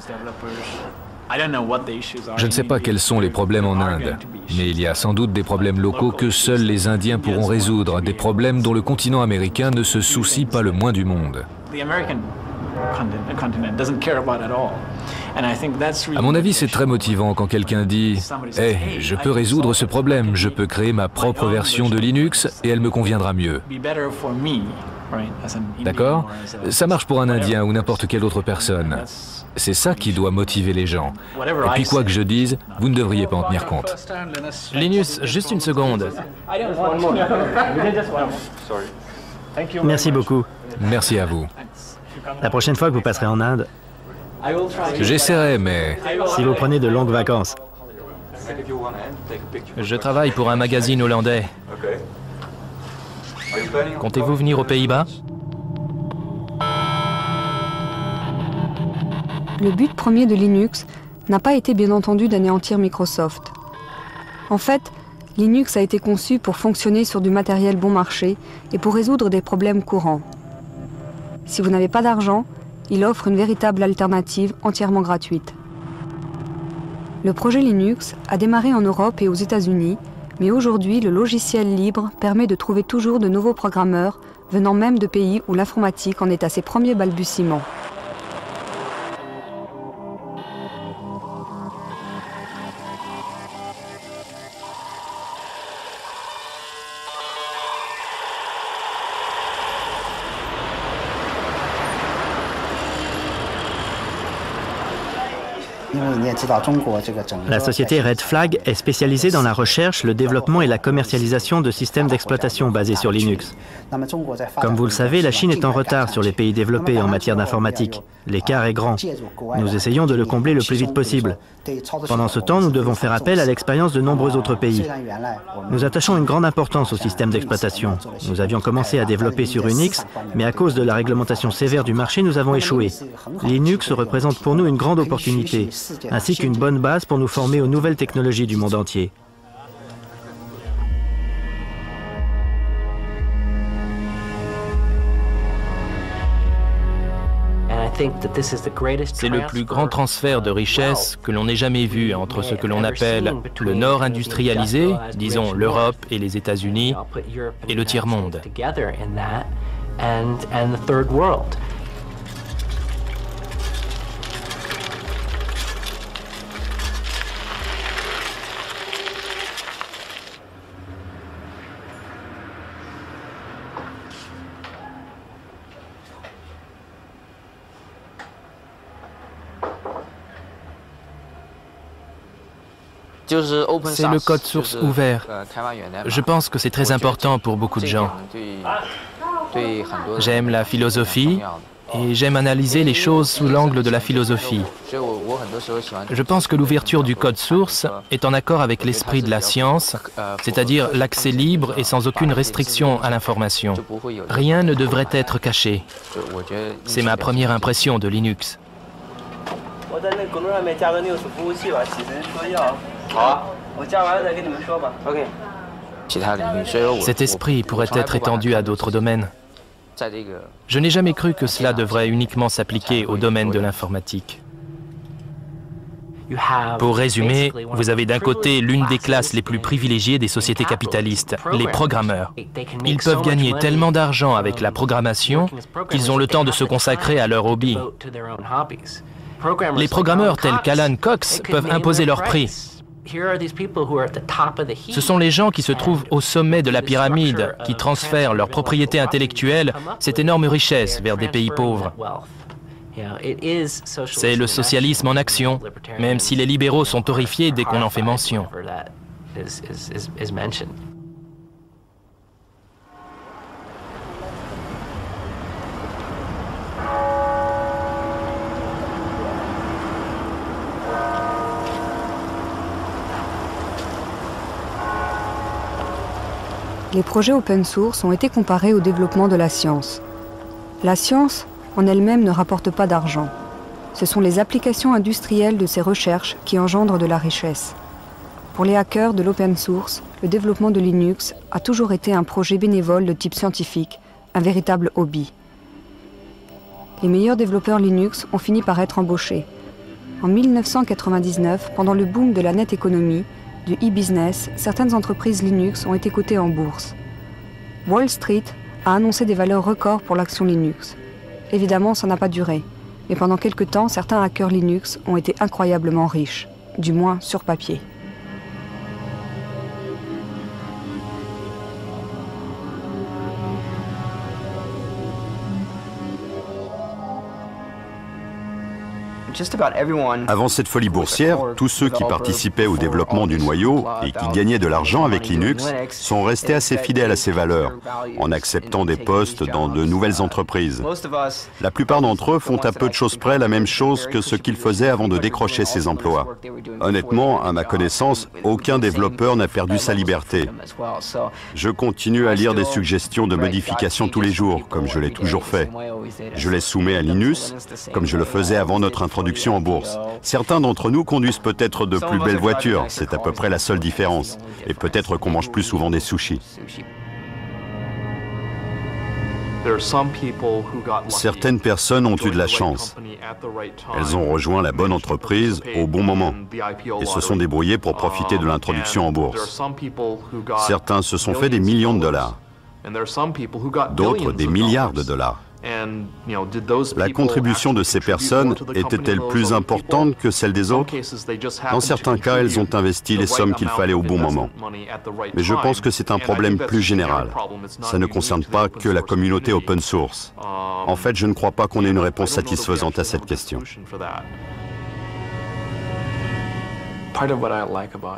Speaker 6: Je ne sais pas quels sont les problèmes en Inde, mais il y a sans doute des problèmes locaux que seuls les Indiens pourront résoudre, des problèmes dont le continent américain ne se soucie pas le moins du monde. À mon avis, c'est très motivant quand quelqu'un dit « Hey, je peux résoudre ce problème, je peux créer ma propre version de Linux et elle me conviendra mieux. » D'accord? Ça marche pour un Indien ou n'importe quelle autre personne. C'est ça qui doit motiver les gens. Et puis quoi que je dise, vous ne devriez pas en tenir compte.
Speaker 2: Linus, juste une seconde.
Speaker 5: Merci beaucoup.
Speaker 6: Merci à vous.
Speaker 5: La prochaine fois que vous passerez en Inde,
Speaker 6: j'essaierai, mais...
Speaker 5: si vous prenez de longues vacances.
Speaker 2: Je travaille pour un magazine hollandais. Comptez-vous venir aux Pays-Bas?
Speaker 3: Le but premier de Linux n'a pas été bien entendu d'anéantir Microsoft. En fait, Linux a été conçu pour fonctionner sur du matériel bon marché et pour résoudre des problèmes courants. Si vous n'avez pas d'argent, il offre une véritable alternative entièrement gratuite. Le projet Linux a démarré en Europe et aux États-Unis, mais aujourd'hui, le logiciel libre permet de trouver toujours de nouveaux programmeurs venant même de pays où l'informatique en est à ses premiers balbutiements.
Speaker 5: La société Red Flag est spécialisée dans la recherche, le développement et la commercialisation de systèmes d'exploitation basés sur Linux. Comme vous le savez, la Chine est en retard sur les pays développés en matière d'informatique. L'écart est grand. Nous essayons de le combler le plus vite possible. Pendant ce temps, nous devons faire appel à l'expérience de nombreux autres pays. Nous attachons une grande importance au système d'exploitation. Nous avions commencé à développer sur Unix, mais à cause de la réglementation sévère du marché, nous avons échoué. Linux représente pour nous une grande opportunité, ainsi qu'une bonne base pour nous former aux nouvelles technologies du monde entier.
Speaker 2: C'est le plus grand transfert de richesse que l'on ait jamais vu entre ce que l'on appelle le Nord industrialisé, disons l'Europe et les États-Unis, et le tiers-monde. C'est le code source ouvert. Je pense que c'est très important pour beaucoup de gens. J'aime la philosophie et j'aime analyser les choses sous l'angle de la philosophie. Je pense que l'ouverture du code source est en accord avec l'esprit de la science, c'est-à-dire l'accès libre et sans aucune restriction à l'information. Rien ne devrait être caché. C'est ma première impression de Linux. Cet esprit pourrait être étendu à d'autres domaines. Je n'ai jamais cru que cela devrait uniquement s'appliquer au domaine de l'informatique. Pour résumer, vous avez d'un côté l'une des classes les plus privilégiées des sociétés capitalistes, les programmeurs. Ils peuvent gagner tellement d'argent avec la programmation qu'ils ont le temps de se consacrer à leur hobby. Les programmeurs tels qu'Alan Cox peuvent imposer leur prix. Ce sont les gens qui se trouvent au sommet de la pyramide, qui transfèrent leur propriété intellectuelle, cette énorme richesse, vers des pays pauvres. C'est le socialisme en action, même si les libéraux sont horrifiés dès qu'on en fait mention.
Speaker 3: Les projets open source ont été comparés au développement de la science. La science, en elle-même, ne rapporte pas d'argent. Ce sont les applications industrielles de ces recherches qui engendrent de la richesse. Pour les hackers de l'open source, le développement de Linux a toujours été un projet bénévole de type scientifique, un véritable hobby. Les meilleurs développeurs Linux ont fini par être embauchés. En 1999, pendant le boom de la net économie, du e-business, certaines entreprises Linux ont été cotées en bourse. Wall Street a annoncé des valeurs records pour l'action Linux. Évidemment, ça n'a pas duré, mais pendant quelque temps, certains hackers Linux ont été incroyablement riches, du moins sur papier.
Speaker 1: Avant cette folie boursière, tous ceux qui participaient au développement du noyau et qui gagnaient de l'argent avec Linux sont restés assez fidèles à ces valeurs, en acceptant des postes dans de nouvelles entreprises. La plupart d'entre eux font à peu de choses près la même chose que ce qu'ils faisaient avant de décrocher ces emplois. Honnêtement, à ma connaissance, aucun développeur n'a perdu sa liberté. Je continue à lire des suggestions de modifications tous les jours, comme je l'ai toujours fait. Je les soumets à Linus, comme je le faisais avant notre introduction en bourse. Certains d'entre nous conduisent peut-être de plus belles voitures, c'est à peu près la seule différence. Et peut-être qu'on mange plus souvent des sushis. Certaines personnes ont eu de la chance. Elles ont rejoint la bonne entreprise au bon moment et se sont débrouillées pour profiter de l'introduction en bourse. Certains se sont fait des millions de dollars, d'autres des milliards de dollars. La contribution de ces personnes était-elle plus importante que celle des autres? Dans certains cas, elles ont investi les sommes qu'il fallait au bon moment. Mais je pense que c'est un problème plus général. Ça ne concerne pas que la communauté open source. En fait, je ne crois pas qu'on ait une réponse satisfaisante à cette question.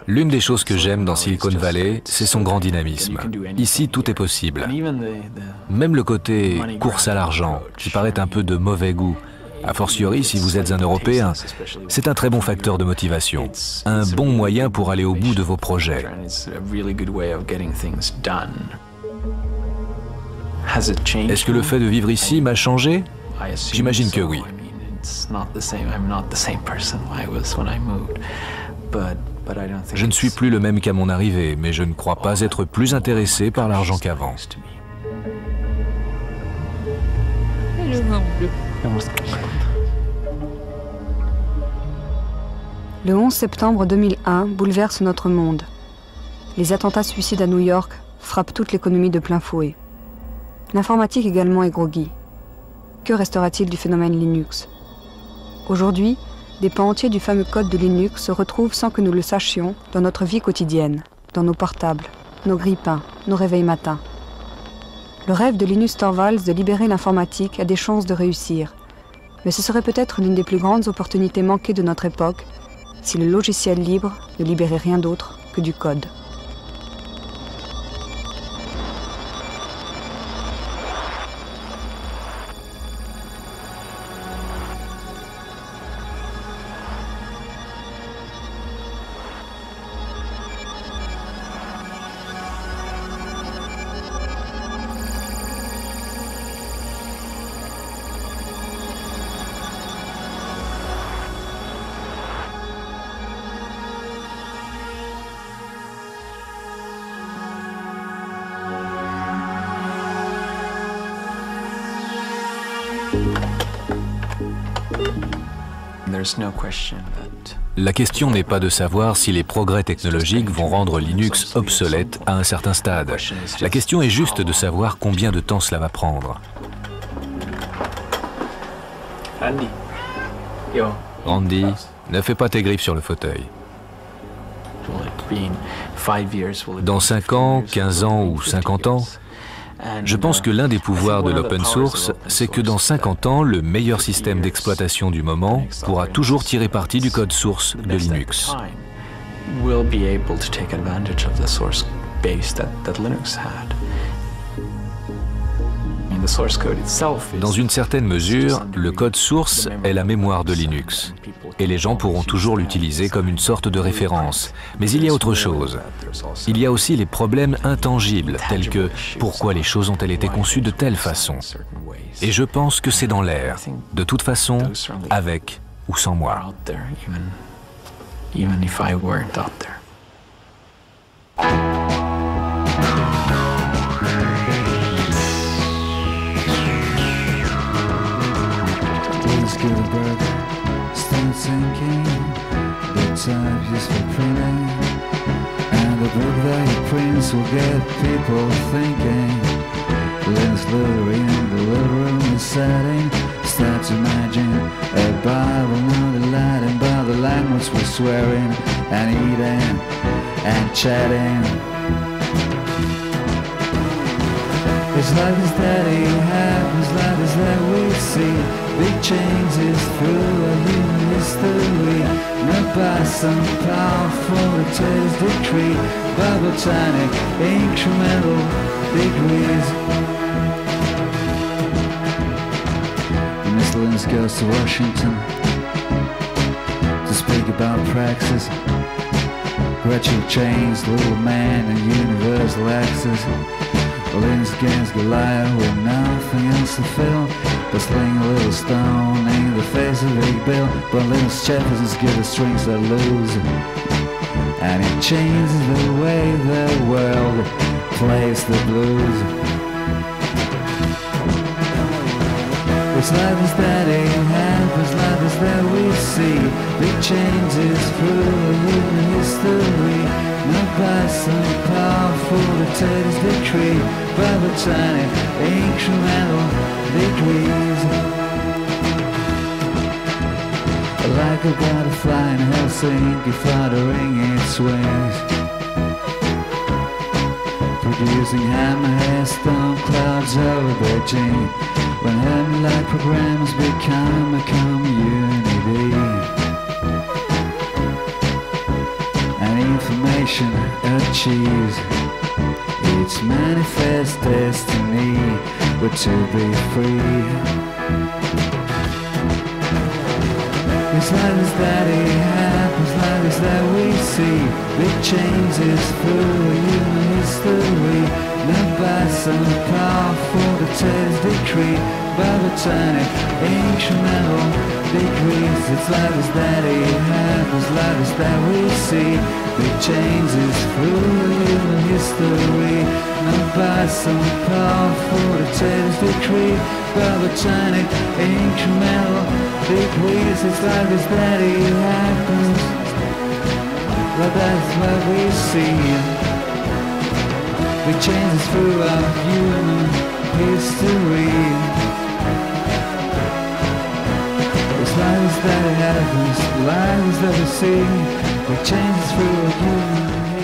Speaker 6: L'une des choses que j'aime dans Silicon Valley, c'est son grand dynamisme. Ici, tout est possible. Même le côté course à l'argent, qui paraît un peu de mauvais goût, a fortiori si vous êtes un Européen, c'est un très bon facteur de motivation, un bon moyen pour aller au bout de vos projets. Est-ce que le fait de vivre ici m'a changé? J'imagine que oui. Je ne suis plus le même qu'à mon arrivée, mais je ne crois pas être plus intéressé par l'argent qu'avant.
Speaker 3: Le 11 septembre 2001 bouleverse notre monde. Les attentats suicides à New York frappent toute l'économie de plein fouet. L'informatique également est groggy. Que restera-t-il du phénomène Linux? Aujourd'hui, des pans entiers du fameux code de Linux se retrouvent sans que nous le sachions dans notre vie quotidienne, dans nos portables, nos grille-pains, nos réveils matins. Le rêve de Linus Torvalds de libérer l'informatique a des chances de réussir, mais ce serait peut-être l'une des plus grandes opportunités manquées de notre époque si le logiciel libre ne libérait rien d'autre que du code.
Speaker 6: La question n'est pas de savoir si les progrès technologiques vont rendre Linux obsolète à un certain stade. La question est juste de savoir combien de temps cela va prendre. Andy, ne fais pas tes griffes sur le fauteuil. Dans 5 ans, 15 ans ou 50 ans, je pense que l'un des pouvoirs de l'open source, c'est que dans 50 ans, le meilleur système d'exploitation du moment pourra toujours tirer parti du code source de Linux. Dans une certaine mesure, le code source est la mémoire de Linux, et les gens pourront toujours l'utiliser comme une sorte de référence. Mais il y a autre chose. Il y a aussi les problèmes intangibles, tels que pourquoi les choses ont-elles été conçues de telle façon. Et je pense que c'est dans l'air, de toute façon, avec ou sans moi.
Speaker 8: Get a burger, start thinking, the type used for printing, and the book that he prints will get people thinking. Linus Literary in the little room is setting, start to imagine a Bible, not a Latin, but the language we're swearing and eating and chatting. It's like this that it happens, like this that we see. Big changes through a human history, not by some powerful taste decree, by botanic incremental degrees. Miss Linus goes to Washington to speak about praxis, gradual change, little man and universal access. Linus against Goliath with nothing else to fill, but sling a little stone in the face of Big Bill. But Linus Jefferson's give the strings that lose, and it changes the way the world plays the blues. It's like this that it happens, like this that we see. Big changes through human history, not by some powerful dictator's decree, by the tiny incremental degrees. Like a butterfly in Helsinki fluttering its wings, producing hammerhead storm clouds over Beijing, when Hermit-like programs become a community, and information achieves its manifest destiny, but to be free. It's like this that it happens, like this that we see. Big changes through human history, not by some powerful dictator's decree, by botanic incremental degrees. It's like this that it happens, like this that we see. Big changes through human history, not by some powerful dictator's decree, by botanic incremental degrees. It's like this that it happens, like that's what we see. Big changes throughout human history. It's like this that it happens, like this that we see. Big changes throughout human history.